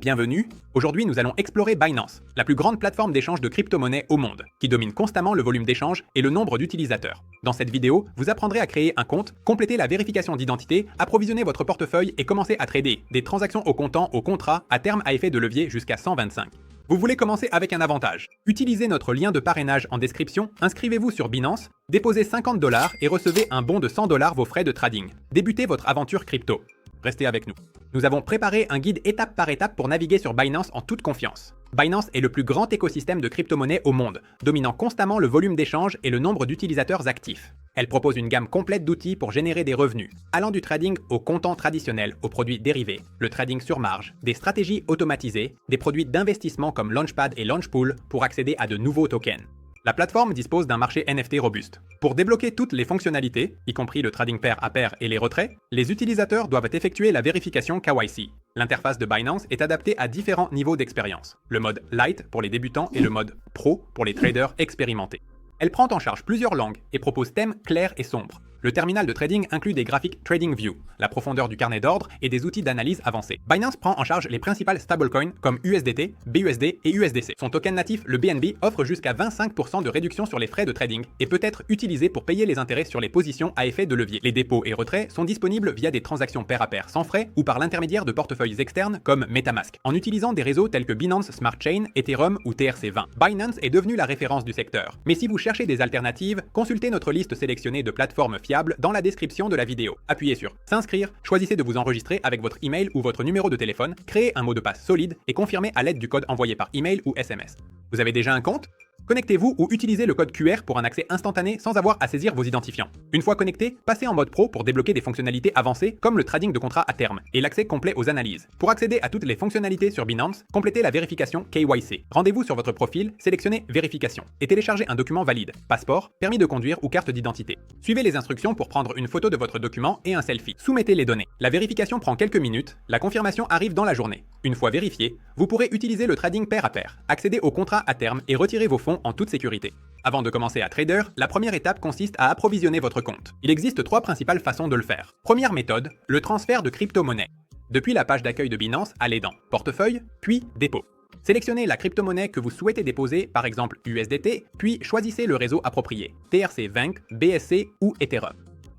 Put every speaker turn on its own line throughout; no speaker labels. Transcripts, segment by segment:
Bienvenue, aujourd'hui nous allons explorer Binance, la plus grande plateforme d'échange de crypto-monnaies au monde, qui domine constamment le volume d'échange et le nombre d'utilisateurs. Dans cette vidéo, vous apprendrez à créer un compte, compléter la vérification d'identité, approvisionner votre portefeuille et commencer à trader des transactions au comptant, au contrat, à terme à effet de levier jusqu'à 125. Vous voulez commencer avec un avantage. Utilisez notre lien de parrainage en description, inscrivez-vous sur Binance, déposez 50 $ et recevez un bon de 100 $ vos frais de trading. Débutez votre aventure crypto. Restez avec nous. Nous avons préparé un guide étape par étape pour naviguer sur Binance en toute confiance. Binance est le plus grand écosystème de crypto-monnaies au monde, dominant constamment le volume d'échange et le nombre d'utilisateurs actifs. Elle propose une gamme complète d'outils pour générer des revenus, allant du trading au comptant traditionnel aux produits dérivés, le trading sur marge, des stratégies automatisées, des produits d'investissement comme Launchpad et Launchpool pour accéder à de nouveaux tokens. La plateforme dispose d'un marché NFT robuste. Pour débloquer toutes les fonctionnalités, y compris le trading pair à pair et les retraits, les utilisateurs doivent effectuer la vérification KYC. L'interface de Binance est adaptée à différents niveaux d'expérience, le mode Light pour les débutants et le mode Pro pour les traders expérimentés. Elle prend en charge plusieurs langues et propose thèmes clairs et sombres. Le terminal de trading inclut des graphiques TradingView, la profondeur du carnet d'ordre et des outils d'analyse avancés. Binance prend en charge les principales stablecoins comme USDT, BUSD et USDC. Son token natif, le BNB, offre jusqu'à 25% de réduction sur les frais de trading et peut être utilisé pour payer les intérêts sur les positions à effet de levier. Les dépôts et retraits sont disponibles via des transactions pair à pair sans frais ou par l'intermédiaire de portefeuilles externes comme MetaMask, en utilisant des réseaux tels que Binance Smart Chain, Ethereum ou TRC20. Binance est devenu la référence du secteur. Mais si vous cherchez des alternatives, consultez notre liste sélectionnée de plateformes fiable dans la description de la vidéo. Appuyez sur s'inscrire, choisissez de vous enregistrer avec votre email ou votre numéro de téléphone, créez un mot de passe solide et confirmez à l'aide du code envoyé par email ou SMS. Vous avez déjà un compte ? Connectez-vous ou utilisez le code QR pour un accès instantané sans avoir à saisir vos identifiants. Une fois connecté, passez en mode pro pour débloquer des fonctionnalités avancées comme le trading de contrats à terme et l'accès complet aux analyses. Pour accéder à toutes les fonctionnalités sur Binance, complétez la vérification KYC. Rendez-vous sur votre profil, sélectionnez Vérification et téléchargez un document valide, passeport, permis de conduire ou carte d'identité. Suivez les instructions pour prendre une photo de votre document et un selfie. Soumettez les données. La vérification prend quelques minutes, la confirmation arrive dans la journée. Une fois vérifié, vous pourrez utiliser le trading pair à pair, accéder au contrat à terme et retirer vos fonds en toute sécurité. Avant de commencer à trader, la première étape consiste à approvisionner votre compte. Il existe 3 principales façons de le faire. Première méthode, le transfert de crypto-monnaie. Depuis la page d'accueil de Binance, allez dans Portefeuille, puis Dépôt. Sélectionnez la crypto-monnaie que vous souhaitez déposer, par exemple USDT, puis choisissez le réseau approprié, TRC20, BSC ou Ethereum.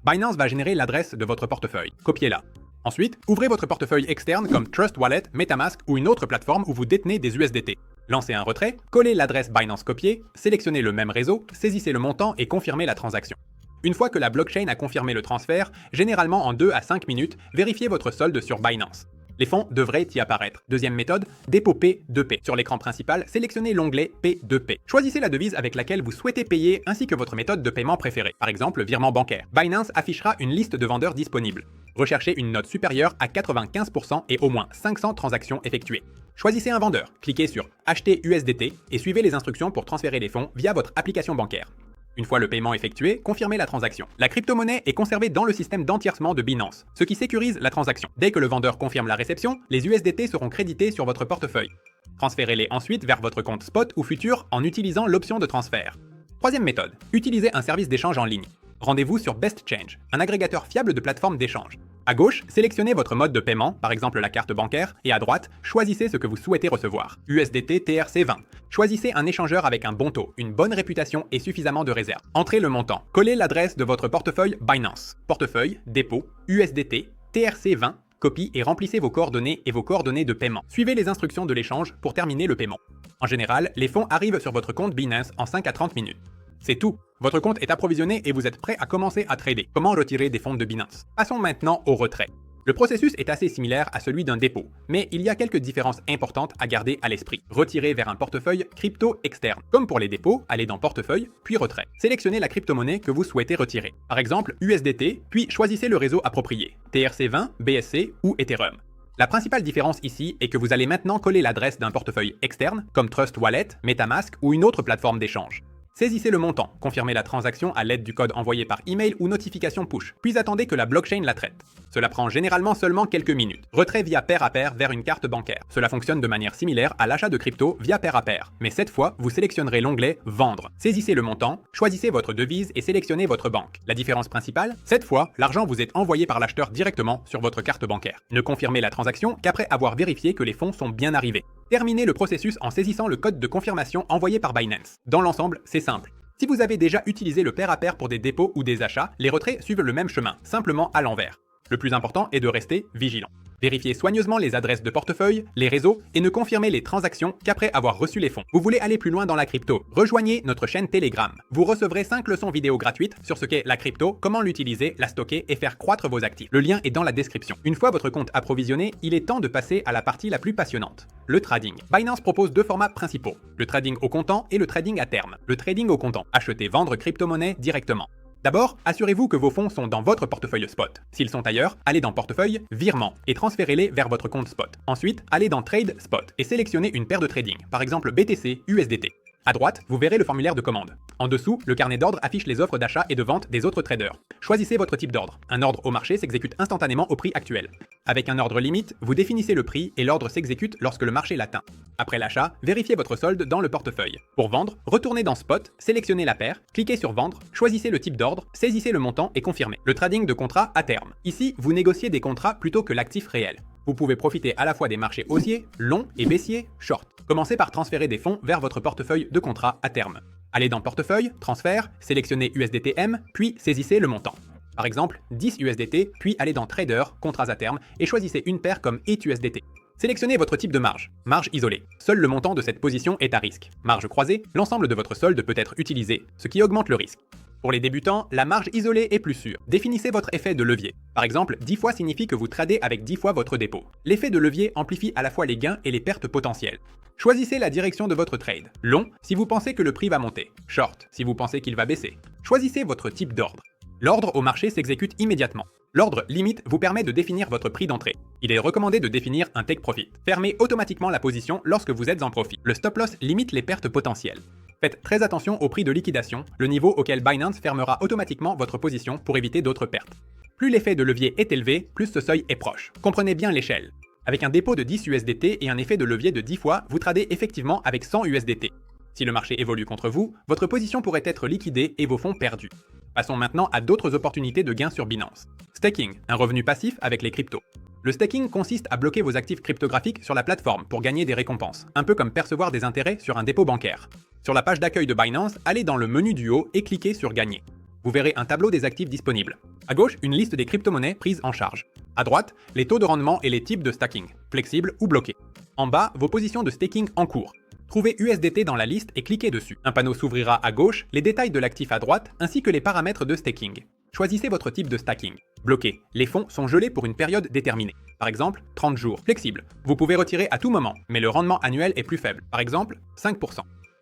Binance va générer l'adresse de votre portefeuille. Copiez-la. Ensuite, ouvrez votre portefeuille externe comme Trust Wallet, MetaMask ou une autre plateforme où vous détenez des USDT. Lancez un retrait, collez l'adresse Binance copiée, sélectionnez le même réseau, saisissez le montant et confirmez la transaction. Une fois que la blockchain a confirmé le transfert, généralement en 2 à 5 minutes, vérifiez votre solde sur Binance. Les fonds devraient y apparaître. Deuxième méthode, dépôt P2P. Sur l'écran principal, sélectionnez l'onglet P2P. Choisissez la devise avec laquelle vous souhaitez payer ainsi que votre méthode de paiement préférée, par exemple virement bancaire. Binance affichera une liste de vendeurs disponibles. Recherchez une note supérieure à 95% et au moins 500 transactions effectuées. Choisissez un vendeur, cliquez sur Acheter USDT et suivez les instructions pour transférer les fonds via votre application bancaire. Une fois le paiement effectué, confirmez la transaction. La crypto-monnaie est conservée dans le système d'entièrement de Binance, ce qui sécurise la transaction. Dès que le vendeur confirme la réception, les USDT seront crédités sur votre portefeuille. Transférez-les ensuite vers votre compte spot ou futur en utilisant l'option de transfert. Troisième méthode, utilisez un service d'échange en ligne. Rendez-vous sur BestChange, un agrégateur fiable de plateformes d'échange. À gauche, sélectionnez votre mode de paiement, par exemple la carte bancaire, et à droite, choisissez ce que vous souhaitez recevoir. USDT TRC20. Choisissez un échangeur avec un bon taux, une bonne réputation et suffisamment de réserves. Entrez le montant. Collez l'adresse de votre portefeuille Binance. Portefeuille, dépôt, USDT, TRC20, copie et remplissez vos coordonnées et vos coordonnées de paiement. Suivez les instructions de l'échange pour terminer le paiement. En général, les fonds arrivent sur votre compte Binance en 5 à 30 minutes. C'est tout. Votre compte est approvisionné et vous êtes prêt à commencer à trader. Comment retirer des fonds de Binance? Passons maintenant au retrait. Le processus est assez similaire à celui d'un dépôt, mais il y a quelques différences importantes à garder à l'esprit. Retirer vers un portefeuille crypto externe. Comme pour les dépôts, allez dans Portefeuille, puis Retrait. Sélectionnez la crypto-monnaie que vous souhaitez retirer. Par exemple, USDT, puis choisissez le réseau approprié, TRC20, BSC ou Ethereum. La principale différence ici est que vous allez maintenant coller l'adresse d'un portefeuille externe, comme Trust Wallet, MetaMask ou une autre plateforme d'échange. Saisissez le montant, confirmez la transaction à l'aide du code envoyé par email ou notification push, puis attendez que la blockchain la traite. Cela prend généralement seulement quelques minutes. Retrait via pair à pair vers une carte bancaire. Cela fonctionne de manière similaire à l'achat de crypto via pair à pair. Mais cette fois, vous sélectionnerez l'onglet Vendre. Saisissez le montant, choisissez votre devise et sélectionnez votre banque. La différence principale, cette fois, l'argent vous est envoyé par l'acheteur directement sur votre carte bancaire. Ne confirmez la transaction qu'après avoir vérifié que les fonds sont bien arrivés. Terminez le processus en saisissant le code de confirmation envoyé par Binance. Dans l'ensemble, c'est simple. Si vous avez déjà utilisé le pair à pair pour des dépôts ou des achats, les retraits suivent le même chemin, simplement à l'envers. Le plus important est de rester vigilant. Vérifiez soigneusement les adresses de portefeuille, les réseaux et ne confirmez les transactions qu'après avoir reçu les fonds. Vous voulez aller plus loin dans la crypto? Rejoignez notre chaîne Telegram. Vous recevrez 5 leçons vidéo gratuites sur ce qu'est la crypto, comment l'utiliser, la stocker et faire croître vos actifs. Le lien est dans la description. Une fois votre compte approvisionné, il est temps de passer à la partie la plus passionnante, le trading. Binance propose 2 formats principaux, le trading au comptant et le trading à terme. Le trading au comptant, acheter-vendre crypto-monnaie directement. D'abord, assurez-vous que vos fonds sont dans votre portefeuille spot. S'ils sont ailleurs, allez dans Portefeuille, Virement et transférez-les vers votre compte spot. Ensuite, allez dans Trade Spot et sélectionnez une paire de trading, par exemple BTC, USDT. À droite, vous verrez le formulaire de commande. En dessous, le carnet d'ordre affiche les offres d'achat et de vente des autres traders. Choisissez votre type d'ordre. Un ordre au marché s'exécute instantanément au prix actuel. Avec un ordre limite, vous définissez le prix et l'ordre s'exécute lorsque le marché l'atteint. Après l'achat, vérifiez votre solde dans le portefeuille. Pour vendre, retournez dans Spot, sélectionnez la paire, cliquez sur Vendre, choisissez le type d'ordre, saisissez le montant et confirmez. Le trading de contrat à terme. Ici, vous négociez des contrats plutôt que l'actif réel. Vous pouvez profiter à la fois des marchés haussiers, longs et baissiers, short. Commencez par transférer des fonds vers votre portefeuille de contrat à terme. Allez dans Portefeuille, Transfert, sélectionnez USDTM, puis saisissez le montant. Par exemple, 10 USDT, puis allez dans Trader, Contrats à terme, et choisissez une paire comme ETH-USDT. Sélectionnez votre type de marge. Marge isolée. Seul le montant de cette position est à risque. Marge croisée, l'ensemble de votre solde peut être utilisé, ce qui augmente le risque. Pour les débutants, la marge isolée est plus sûre. Définissez votre effet de levier. Par exemple, 10 fois signifie que vous tradez avec 10 fois votre dépôt. L'effet de levier amplifie à la fois les gains et les pertes potentielles. Choisissez la direction de votre trade. Long, si vous pensez que le prix va monter. Short, si vous pensez qu'il va baisser. Choisissez votre type d'ordre. L'ordre au marché s'exécute immédiatement. L'ordre limite vous permet de définir votre prix d'entrée. Il est recommandé de définir un take profit. Fermez automatiquement la position lorsque vous êtes en profit. Le stop loss limite les pertes potentielles. Faites très attention au prix de liquidation, le niveau auquel Binance fermera automatiquement votre position pour éviter d'autres pertes. Plus l'effet de levier est élevé, plus ce seuil est proche. Comprenez bien l'échelle. Avec un dépôt de 10 USDT et un effet de levier de 10 fois, vous tradez effectivement avec 100 USDT. Si le marché évolue contre vous, votre position pourrait être liquidée et vos fonds perdus. Passons maintenant à d'autres opportunités de gains sur Binance. Staking, un revenu passif avec les cryptos. Le staking consiste à bloquer vos actifs cryptographiques sur la plateforme pour gagner des récompenses, un peu comme percevoir des intérêts sur un dépôt bancaire. Sur la page d'accueil de Binance, allez dans le menu du haut et cliquez sur Gagner. Vous verrez un tableau des actifs disponibles. À gauche, une liste des crypto-monnaies prises en charge. À droite, les taux de rendement et les types de staking, flexibles ou bloqués. En bas, vos positions de staking en cours. Trouvez USDT dans la liste et cliquez dessus. Un panneau s'ouvrira à gauche, les détails de l'actif à droite, ainsi que les paramètres de staking. Choisissez votre type de staking. Bloqué. Les fonds sont gelés pour une période déterminée. Par exemple, 30 jours. Flexible. Vous pouvez retirer à tout moment, mais le rendement annuel est plus faible. Par exemple, 5%.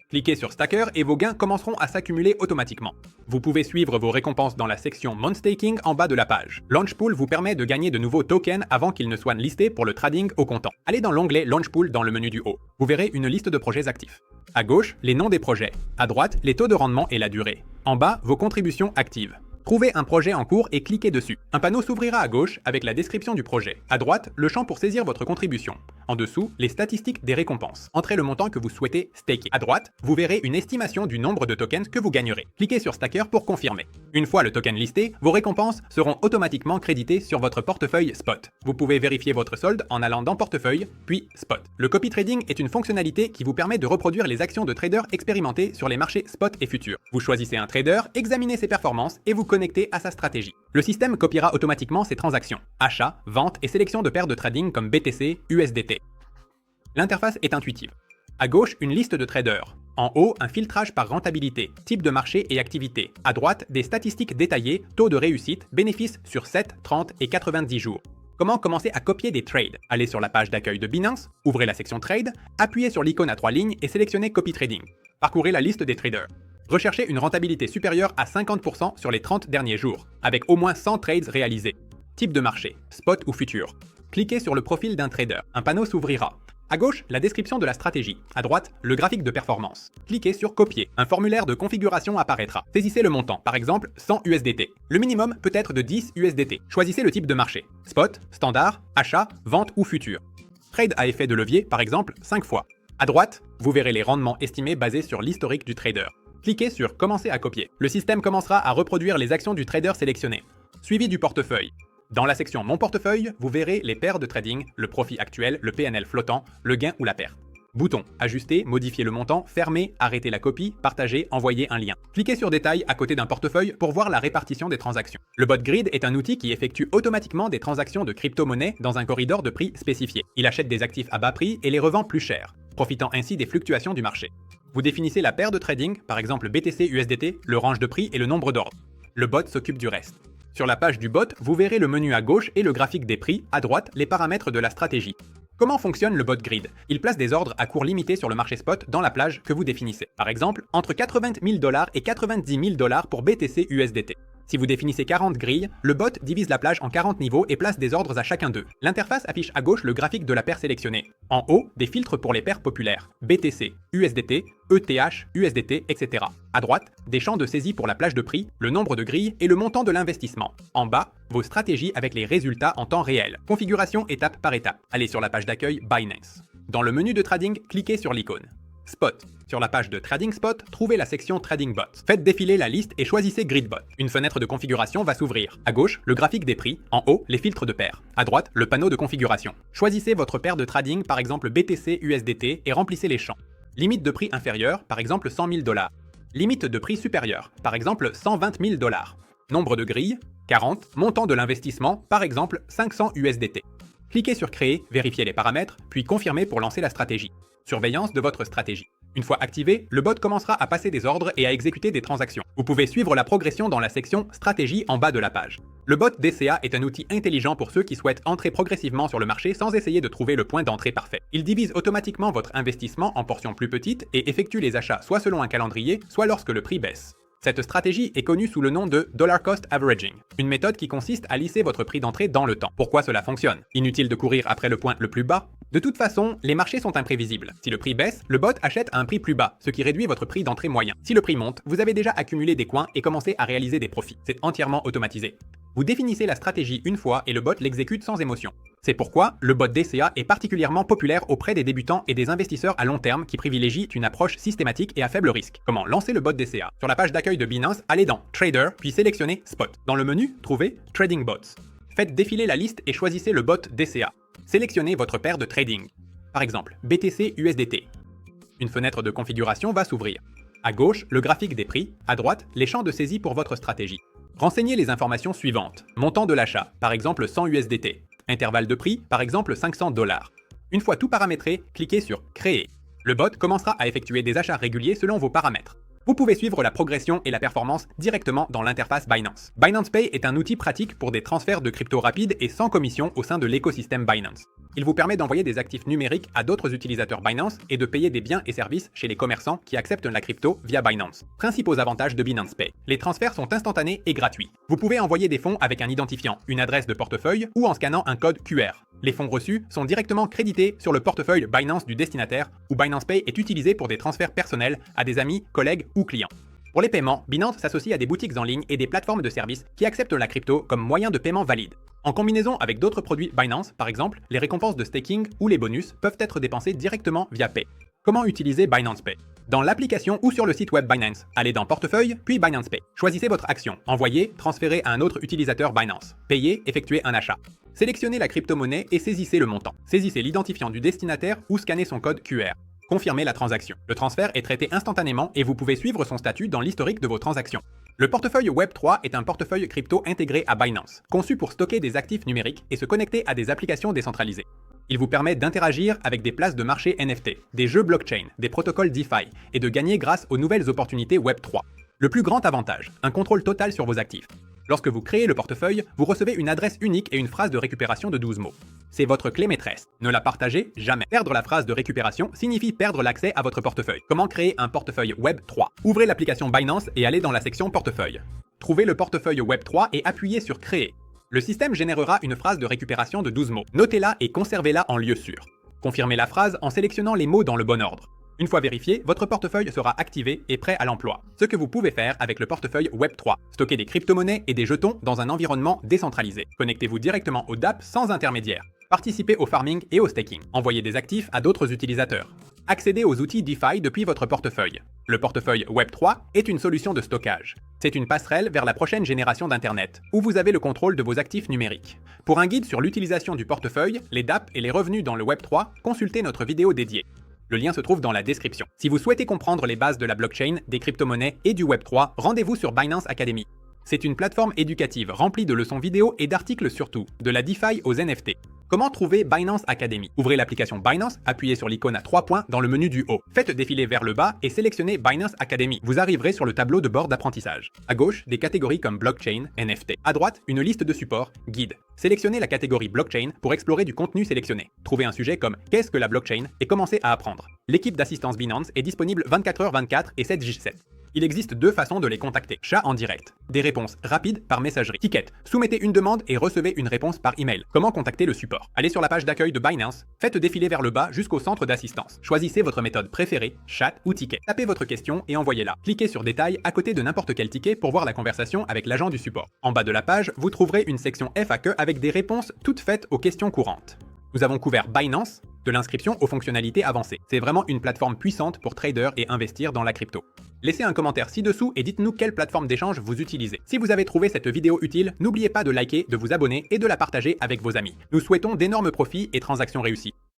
Cliquez sur Stacker et vos gains commenceront à s'accumuler automatiquement. Vous pouvez suivre vos récompenses dans la section Mon Staking en bas de la page. Launchpool vous permet de gagner de nouveaux tokens avant qu'ils ne soient listés pour le trading au comptant. Allez dans l'onglet Launchpool dans le menu du haut. Vous verrez une liste de projets actifs. À gauche, les noms des projets. À droite, les taux de rendement et la durée. En bas, vos contributions actives. Trouvez un projet en cours et cliquez dessus. Un panneau s'ouvrira à gauche avec la description du projet. À droite, le champ pour saisir votre contribution. En dessous, les statistiques des récompenses. Entrez le montant que vous souhaitez staker. À droite, vous verrez une estimation du nombre de tokens que vous gagnerez. Cliquez sur Stacker pour confirmer. Une fois le token listé, vos récompenses seront automatiquement créditées sur votre portefeuille Spot. Vous pouvez vérifier votre solde en allant dans Portefeuille, puis Spot. Le copy trading est une fonctionnalité qui vous permet de reproduire les actions de traders expérimentés sur les marchés spot et futurs. Vous choisissez un trader, examinez ses performances et vous connectez à sa stratégie. Le système copiera automatiquement ses transactions, achats, ventes et sélection de paires de trading comme BTC, USDT. L'interface est intuitive. À gauche, une liste de traders. En haut, un filtrage par rentabilité, type de marché et activité. À droite, des statistiques détaillées, taux de réussite, bénéfices sur 7, 30 et 90 jours. Comment commencer à copier des trades? Allez sur la page d'accueil de Binance, ouvrez la section Trade, appuyez sur l'icône à 3 lignes et sélectionnez Copy Trading. Parcourez la liste des traders. Recherchez une rentabilité supérieure à 50% sur les 30 derniers jours, avec au moins 100 trades réalisés. Type de marché, spot ou futur. Cliquez sur le profil d'un trader. Un panneau s'ouvrira. À gauche, la description de la stratégie. À droite, le graphique de performance. Cliquez sur Copier. Un formulaire de configuration apparaîtra. Saisissez le montant, par exemple 100 USDT. Le minimum peut être de 10 USDT. Choisissez le type de marché. Spot, standard, achat, vente ou futur. Trade à effet de levier, par exemple 5 fois. À droite, vous verrez les rendements estimés basés sur l'historique du trader. Cliquez sur Commencer à copier. Le système commencera à reproduire les actions du trader sélectionné. Suivi du portefeuille. Dans la section Mon portefeuille, vous verrez les paires de trading, le profit actuel, le PNL flottant, le gain ou la perte. Bouton Ajuster, modifier le montant, fermer, arrêter la copie, partager, envoyer un lien. Cliquez sur Détail à côté d'un portefeuille pour voir la répartition des transactions. Le bot grid est un outil qui effectue automatiquement des transactions de crypto-monnaies dans un corridor de prix spécifié. Il achète des actifs à bas prix et les revend plus cher, profitant ainsi des fluctuations du marché. Vous définissez la paire de trading, par exemple BTC-USDT, le range de prix et le nombre d'ordres. Le bot s'occupe du reste. Sur la page du bot, vous verrez le menu à gauche et le graphique des prix, à droite, les paramètres de la stratégie. Comment fonctionne le bot grid? Il place des ordres à cours limité sur le marché spot dans la plage que vous définissez. Par exemple, entre 80 000 $ et 90 000 $ pour BTC USDT. Si vous définissez 40 grilles, le bot divise la plage en 40 niveaux et place des ordres à chacun d'eux. L'interface affiche à gauche le graphique de la paire sélectionnée. En haut, des filtres pour les paires populaires, BTC, USDT, ETH, USDT, etc. À droite, des champs de saisie pour la plage de prix, le nombre de grilles et le montant de l'investissement. En bas, vos stratégies avec les résultats en temps réel. Configuration étape par étape. Allez sur la page d'accueil Binance. Dans le menu de trading, cliquez sur l'icône Spot. Sur la page de Trading Spot, trouvez la section Trading Bot. Faites défiler la liste et choisissez Grid Bot. Une fenêtre de configuration va s'ouvrir. À gauche, le graphique des prix. En haut, les filtres de paires. À droite, le panneau de configuration. Choisissez votre paire de trading, par exemple BTC USDT, et remplissez les champs. Limite de prix inférieure, par exemple 100 000 $. Limite de prix supérieure, par exemple 120 000 $. Nombre de grilles, 40. Montant de l'investissement, par exemple 500 USDT. Cliquez sur Créer, vérifiez les paramètres, puis Confirmer pour lancer la stratégie. Surveillance de votre stratégie. Une fois activé, le bot commencera à passer des ordres et à exécuter des transactions. Vous pouvez suivre la progression dans la section Stratégie en bas de la page. Le bot DCA est un outil intelligent pour ceux qui souhaitent entrer progressivement sur le marché sans essayer de trouver le point d'entrée parfait. Il divise automatiquement votre investissement en portions plus petites et effectue les achats soit selon un calendrier, soit lorsque le prix baisse. Cette stratégie est connue sous le nom de Dollar Cost Averaging, une méthode qui consiste à lisser votre prix d'entrée dans le temps. Pourquoi cela fonctionne? Inutile de courir après le point le plus bas. De toute façon, les marchés sont imprévisibles. Si le prix baisse, le bot achète à un prix plus bas, ce qui réduit votre prix d'entrée moyen. Si le prix monte, vous avez déjà accumulé des coins et commencé à réaliser des profits. C'est entièrement automatisé. Vous définissez la stratégie une fois et le bot l'exécute sans émotion. C'est pourquoi le bot DCA est particulièrement populaire auprès des débutants et des investisseurs à long terme qui privilégient une approche systématique et à faible risque. Comment lancer le bot DCA? Sur la page d'accueil de Binance, allez dans Trader, puis sélectionnez Spot. Dans le menu, trouvez Trading Bots. Faites défiler la liste et choisissez le bot DCA. Sélectionnez votre paire de trading. Par exemple, BTC USDT. Une fenêtre de configuration va s'ouvrir. À gauche, le graphique des prix. À droite, les champs de saisie pour votre stratégie. Renseignez les informations suivantes. Montant de l'achat, par exemple 100 USDT. Intervalle de prix, par exemple 500 $. Une fois tout paramétré, cliquez sur Créer. Le bot commencera à effectuer des achats réguliers selon vos paramètres. Vous pouvez suivre la progression et la performance directement dans l'interface Binance. Binance Pay est un outil pratique pour des transferts de crypto rapides et sans commission au sein de l'écosystème Binance. Il vous permet d'envoyer des actifs numériques à d'autres utilisateurs Binance et de payer des biens et services chez les commerçants qui acceptent la crypto via Binance. Principaux avantages de Binance Pay. Les transferts sont instantanés et gratuits. Vous pouvez envoyer des fonds avec un identifiant, une adresse de portefeuille ou en scannant un code QR. Les fonds reçus sont directement crédités sur le portefeuille Binance du destinataire où Binance Pay est utilisé pour des transferts personnels à des amis, collègues ou clients. Pour les paiements, Binance s'associe à des boutiques en ligne et des plateformes de services qui acceptent la crypto comme moyen de paiement valide. En combinaison avec d'autres produits Binance, par exemple, les récompenses de staking ou les bonus peuvent être dépensés directement via Pay. Comment utiliser Binance Pay? Dans l'application ou sur le site web Binance, allez dans Portefeuille, puis Binance Pay. Choisissez votre action. Envoyer, transférer à un autre utilisateur Binance. Payer, effectuer un achat. Sélectionnez la crypto-monnaie et saisissez le montant. Saisissez l'identifiant du destinataire ou scannez son code QR. Confirmez la transaction. Le transfert est traité instantanément et vous pouvez suivre son statut dans l'historique de vos transactions. Le portefeuille Web3 est un portefeuille crypto intégré à Binance, conçu pour stocker des actifs numériques et se connecter à des applications décentralisées. Il vous permet d'interagir avec des places de marché NFT, des jeux blockchain, des protocoles DeFi et de gagner grâce aux nouvelles opportunités Web3. Le plus grand avantage, un contrôle total sur vos actifs. Lorsque vous créez le portefeuille, vous recevez une adresse unique et une phrase de récupération de 12 mots. C'est votre clé maîtresse. Ne la partagez jamais. Perdre la phrase de récupération signifie perdre l'accès à votre portefeuille. Comment créer un portefeuille Web3? Ouvrez l'application Binance et allez dans la section portefeuille. Trouvez le portefeuille Web3 et appuyez sur Créer. Le système générera une phrase de récupération de 12 mots. Notez-la et conservez-la en lieu sûr. Confirmez la phrase en sélectionnant les mots dans le bon ordre. Une fois vérifié, votre portefeuille sera activé et prêt à l'emploi. Ce que vous pouvez faire avec le portefeuille Web3, stocker des crypto-monnaies et des jetons dans un environnement décentralisé. Connectez-vous directement au DApp sans intermédiaire. Participez au farming et au staking. Envoyez des actifs à d'autres utilisateurs. Accédez aux outils DeFi depuis votre portefeuille. Le portefeuille Web3 est une solution de stockage. C'est une passerelle vers la prochaine génération d'Internet, où vous avez le contrôle de vos actifs numériques. Pour un guide sur l'utilisation du portefeuille, les DApp et les revenus dans le Web3, consultez notre vidéo dédiée. Le lien se trouve dans la description. Si vous souhaitez comprendre les bases de la blockchain, des crypto-monnaies et du Web3, rendez-vous sur Binance Academy. C'est une plateforme éducative remplie de leçons vidéo et d'articles surtout, de la DeFi aux NFT. Comment trouver Binance Academy? Ouvrez l'application Binance, appuyez sur l'icône à 3 points dans le menu du haut. Faites défiler vers le bas et sélectionnez Binance Academy. Vous arriverez sur le tableau de bord d'apprentissage. À gauche, des catégories comme blockchain, NFT. À droite, une liste de supports, guide. Sélectionnez la catégorie blockchain pour explorer du contenu sélectionné. Trouvez un sujet comme qu'est-ce que la blockchain et commencez à apprendre. L'équipe d'assistance Binance est disponible 24h24 et 7h7. Il existe deux façons de les contacter. Chat en direct. Des réponses rapides par messagerie. Ticket. Soumettez une demande et recevez une réponse par email. Comment contacter le support? Allez sur la page d'accueil de Binance, faites défiler vers le bas jusqu'au centre d'assistance. Choisissez votre méthode préférée, chat ou ticket. Tapez votre question et envoyez-la. Cliquez sur détail à côté de n'importe quel ticket pour voir la conversation avec l'agent du support. En bas de la page, vous trouverez une section FAQ avec des réponses toutes faites aux questions courantes. Nous avons couvert Binance, de l'inscription aux fonctionnalités avancées. C'est vraiment une plateforme puissante pour traders et investir dans la crypto. Laissez un commentaire ci-dessous et dites-nous quelle plateforme d'échange vous utilisez. Si vous avez trouvé cette vidéo utile, n'oubliez pas de liker, de vous abonner et de la partager avec vos amis. Nous souhaitons d'énormes profits et transactions réussies.